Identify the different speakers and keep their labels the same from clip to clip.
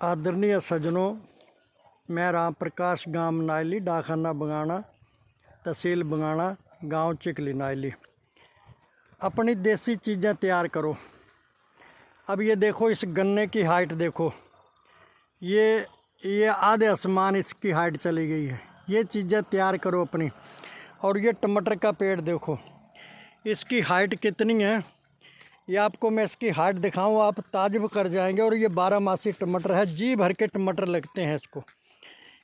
Speaker 1: आदरणीय सज्जनों, मैं राम प्रकाश, गांव नायली, डाकखाना बंगाणा, तहसील बंगाणा, गांव चिकली नायली। अपनी देसी चीज़ें तैयार करो। अब ये देखो, इस गन्ने की हाइट देखो, ये आधे आसमान इसकी हाइट चली गई है। ये चीज़ें तैयार करो अपनी। और ये टमाटर का पेड़ देखो, इसकी हाइट कितनी है, ये आपको मैं इसकी हाइट दिखाऊं, आप ताजुब कर जाएंगे। और ये 12 टमाटर है, जी भर के टमाटर लगते हैं इसको।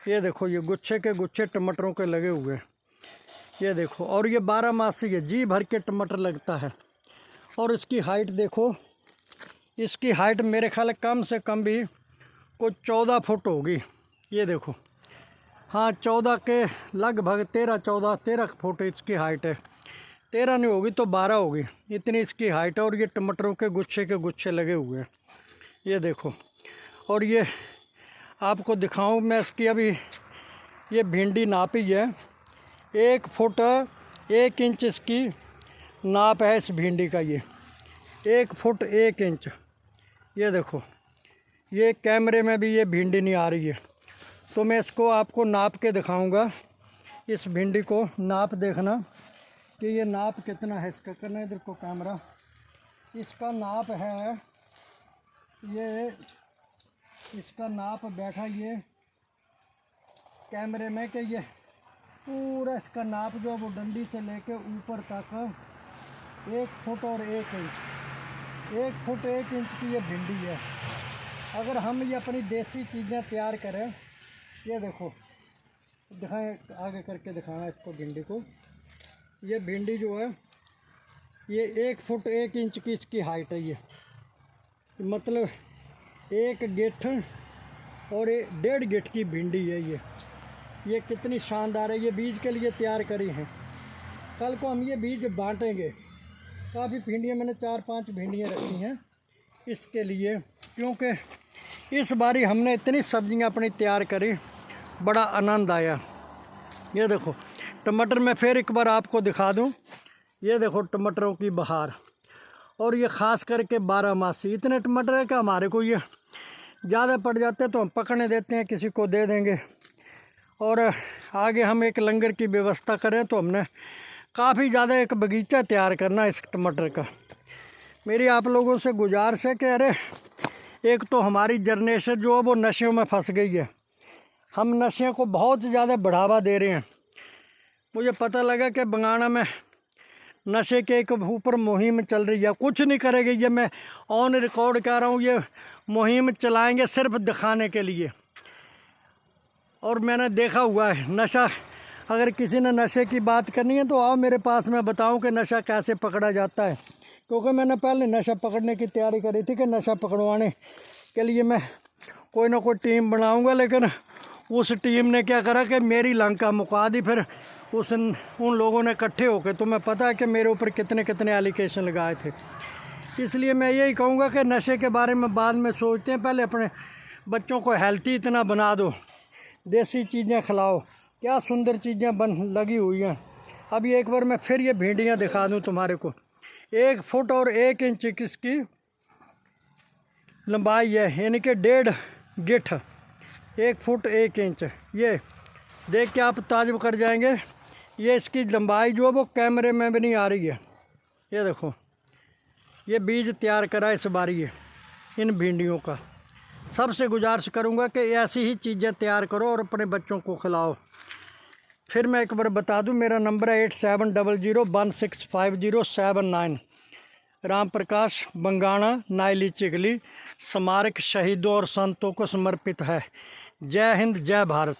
Speaker 1: ये देखो, ये गुच्छे के गुच्छे टमाटरों के लगे हुए हैं, ये देखो। और ये 12 है, जी भर के टमाटर लगता है। और इसकी हाइट देखो, इसकी हाइट मेरे ख्याल कम से कम भी कुछ 14 फुट होगी। ये देखो, हाँ 14 के लगभग 13 फुट इसकी हाइट है। 13 नहीं होगी तो 12 होगी, इतनी इसकी हाइट है। और ये टमाटरों के गुच्छे लगे हुए हैं, ये देखो। और ये आपको दिखाऊं मैं इसकी, अभी ये भिंडी नापी है, 1 फुट 1 इंच इसकी नाप है इस भिंडी का। ये 1 फुट 1 इंच। ये देखो, ये कैमरे में भी ये भिंडी नहीं आ रही है, तो मैं इसको आपको नाप के दिखाऊंगा। इस भिंडी को नाप देखना कि ये नाप कितना है इसका। करना इधर को कैमरा, इसका नाप है, ये इसका नाप बैठा ये कैमरे में कि ये पूरा इसका नाप जो है वो डंडी से लेके ऊपर तक 1 फुट और 1 इंच, 1 फुट 1 इंच की ये भिंडी है। अगर हम ये अपनी देसी चीज़ें तैयार करें, ये देखो, दिखाएं आगे करके दिखाना इसको भिंडी को। ये भिंडी जो है ये 1 फुट 1 इंच की इसकी हाइट है। ये मतलब 1 गिट्ठ और 1.5 गिट्ठ की भिंडी है ये कितनी शानदार है। ये बीज के लिए तैयार करी हैं। कल को हम ये बीज बांटेंगे। काफ़ी भिंडियाँ, मैंने 4-5 भिंडियाँ रखी हैं इसके लिए, क्योंकि इस बारी हमने इतनी सब्जियां अपनी तैयार करी, बड़ा आनंद आया। ये देखो टमाटर, मैं फिर एक बार आपको दिखा दूं। ये देखो टमाटरों की बहार, और ये ख़ास करके 12 इतने टमाटर है कि हमारे को ये ज़्यादा पड़ जाते तो हम पकड़ने देते हैं, किसी को दे देंगे। और आगे हम एक लंगर की व्यवस्था करें तो हमने काफ़ी ज़्यादा एक बगीचा तैयार करना इस टमाटर का। मेरी आप लोगों से गुजारिश है कि अरे, एक तो हमारी जनरेशन जो है वो नशे में फंस गई है। हम नशे को बहुत ज़्यादा बढ़ावा दे रहे हैं। मुझे पता लगा कि बंगाणा में नशे के एक ऊपर मुहिम चल रही है। कुछ नहीं करेगी, ये मैं ऑन रिकॉर्ड कह रहा हूँ, ये मुहिम चलाएंगे सिर्फ दिखाने के लिए। और मैंने देखा हुआ है नशा, अगर किसी ने नशे की बात करनी है तो आओ मेरे पास, मैं बताऊं कि नशा कैसे पकड़ा जाता है। क्योंकि मैंने पहले नशा पकड़ने की तैयारी करी थी कि नशा पकड़वाने के लिए मैं कोई ना कोई टीम बनाऊंगा, लेकिन उस टीम ने क्या करा कि मेरी लंका मुका दी। फिर उन लोगों ने इकट्ठे होकर, तुम्हें पता है कि मेरे ऊपर कितने कितने एलिगेशन लगाए थे। इसलिए मैं यही कहूँगा कि नशे के बारे में बाद में सोचते हैं, पहले अपने बच्चों को हेल्थी इतना बना दो, देसी चीज़ें खिलाओ। क्या सुंदर चीज़ें बन लगी हुई हैं। अभी एक बार मैं फिर ये भिंडियाँ दिखा दूँ तुम्हारे को। 1 फुट और 1 इंच किसकी लंबाई है, यानी कि 1.5 गिट्ठ, 1 फुट 1 इंच। ये देख के आप ताजुब कर जाएंगे। ये इसकी लंबाई जो है वो कैमरे में भी नहीं आ रही है। ये देखो, ये बीज तैयार करा इस बारी है इन भिंडियों का। सबसे गुजारिश करूंगा कि ऐसी ही चीज़ें तैयार करो और अपने बच्चों को खिलाओ। फिर मैं एक बार बता दूं, मेरा नंबर है 8700165079। राम प्रकाश, बंगाणा, नायली, चिकली। स्मारक शहीदों और संतों को समर्पित है। जय हिंद, जय भारत।